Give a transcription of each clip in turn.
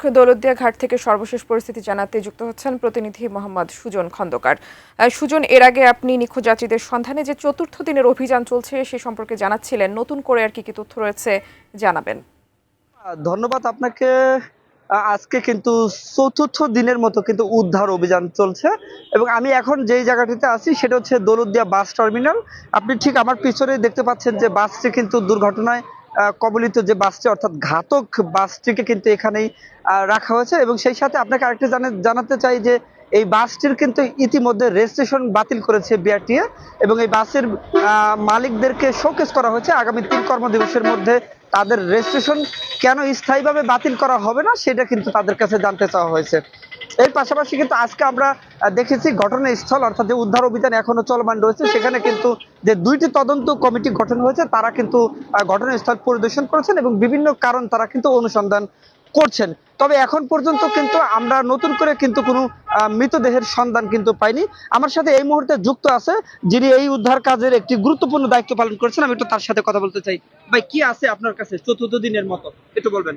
দৌলতদিয়া ঘাট থেকে সর্বশেষ পরিস্থিতি জানাতে যুক্ত হচ্ছেন প্রতিনিধি মোহাম্মদ সুজন খন্দকার। সুজন, এর আগে আপনি নিখোঁজ যাত্রীদের সন্ধানে যে চতুর্থ দিনের অভিযান চলছে সে সম্পর্কে জানাচ্ছিলেন, নতুন করে আর কি কি তথ্য রয়েছে জানাবেন। ধন্যবাদ আপনাকে। আজকে কিন্তু চতুর্থ দিনের মতো কিন্তু উদ্ধার অভিযান চলছে এবং আমি এখন যেই জায়গাটিতে আছি সেটা হচ্ছে দৌলতদিয়া বাস টার্মিনাল। আপনি ঠিক আমার পিছনে দেখতে পাচ্ছেন যে বাসটি কিন্তু দুর্ঘটনায় কবলিত যে বাসটি অর্থাৎ ঘাতক বাসটিকে কিন্তু এখানেই রাখা হয়েছে এবং সেই সাথে আপনাকে আরেকটা জানাতে চাই যে এই বাসটির কিন্তু ইতিমধ্যে রেজিস্ট্রেশন বাতিল করেছে বিআরটিএ এবং এই বাসের মালিকদেরকে শোকেস করা হয়েছে আগামী 3 কর্মদিবসের মধ্যে তাদের রেজিস্ট্রেশন কেন স্থায়ীভাবে বাতিল করা হবে না সেটা কিন্তু তাদের কাছে জানতে চাওয়া হয়েছে। এর পাশাপাশি কিন্তু আজকে আমরা দেখেছি ঘটনাস্থল অর্থাৎ যে উদ্ধার অভিযান এখনো চলমান রয়েছে, সেখানে কিন্তু যে 2টি তদন্ত কমিটি গঠন হয়েছে তারা কিন্তু ঘটনাস্থল পরিদর্শন করেছেন এবং বিভিন্ন কারণ তারা কিন্তু অনুসন্ধান করছেন। তবে এখন পর্যন্ত কিন্তু আমরা নতুন করে কিন্তু কোনো মৃতদেহের সন্ধান কিন্তু পাইনি। আমার সাথে এই মুহূর্তে যুক্ত আছে যিনি এই উদ্ধার কাজের একটি গুরুত্বপূর্ণ দায়িত্ব পালন করছেন, আমি একটু তার সাথে কথা বলতে চাই। ভাই, কি আছে আপনার কাছে চতুর্থ দিনের মতো একটু বলবেন?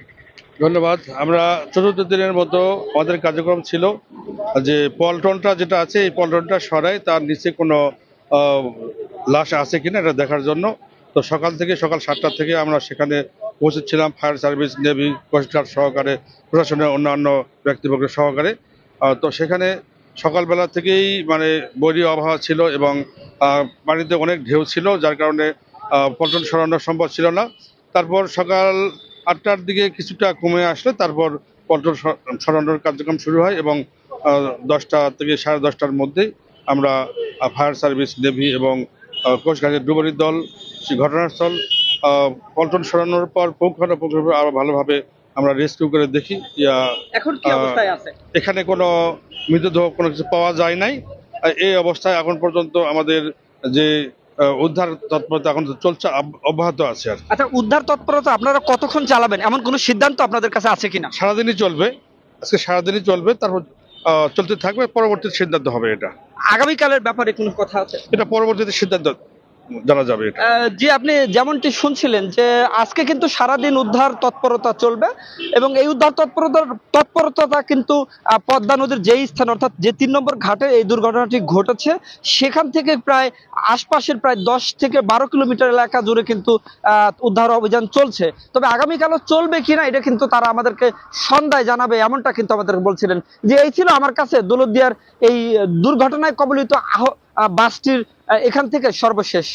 ধন্যবাদ। আমরা চতুর্থ দিনের মতো আমাদের কার্যক্রম ছিল যে পল্টনটা যেটা আছে এই পল্টনটা সরাই তার নিচে কোনো লাশ আছে কিনা এটা দেখার জন্য। তো সকাল 7টা থেকে আমরা সেখানে পৌঁছেছিলাম, ফায়ার সার্ভিস, নেভি, কোস্টগার্ড সহকারে, প্রশাসনের অন্যান্য ব্যক্তিবর্গ সহকারে। তো সেখানে সকালবেলা থেকেই মানে বৈরী আবহাওয়া ছিল এবং পানিতে অনেক ঢেউ ছিল, যার কারণে পল্টন সরানো সম্ভব ছিল না। তারপর সকাল 8টার দিকে কিছুটা কমে আসলে তারপর পল্টন সরানোর কার্যক্রম শুরু হয় এবং 10টা থেকে 10:30টার মধ্যেই আমরা ফায়ার সার্ভিস, নেভি এবং কোস্টগার্ডের ডুবুরি দল সেই ঘটনাস্থল পল্টন সরানোর পর পুঙ্খানুপুঙ্খভাবে আরো ভালোভাবে আমরা রেস্কিউ করে দেখি। এখন কি অবস্থায় আছে? এখানে কোনো মৃতদেহ কোনো কিছু পাওয়া যায় নাই। এই অবস্থায় এখন পর্যন্ত আমাদের যে উদ্ধার তৎপরতা এখন চলছে, অব্যাহত আছে। আর আচ্ছা, উদ্ধার তৎপরতা আপনারা কতক্ষণ চালাবেন এমন কোনো সিদ্ধান্ত আপনাদের কাছে আছে কিনা? সারাদিনই চলবে, আজকে সারাদিনই চলবে, তারপর চলতে থাকবে, পরবর্তী সিদ্ধান্ত হবে। এটা আগামীকালের ব্যাপারে কোনো কথা আছে? এটা পরবর্তীতে সিদ্ধান্ত জানা যাবে। এটা জি, আপনি যেমনটি শুনছিলেন যে আজকে কিন্তু সারাদিন উদ্ধার তৎপরতা চলবে এবং এই উদ্ধার তৎপরতা কিন্তু পদ্মা নদীর যেই স্থান অর্থাৎ যে 3 নম্বর ঘাটে এই দুর্ঘটনাটি ঘটেছে সেখান থেকে প্রায় আশপাশের প্রায় 10 থেকে 12 কিলোমিটার এলাকা জুড়ে কিন্তু উদ্ধার অভিযান চলছে। তবে আগামীকালও চলবে কিনা এটা কিন্তু তারা আমাদেরকে সন্ধ্যায় জানাবে, এমনটা কিন্তু আমাদের বলছিলেন। যে এই ছিল আমার কাছে দৌলতদিয়ার এই দুর্ঘটনায় কবলিত বাসটির এখান থেকে সর্বশেষ।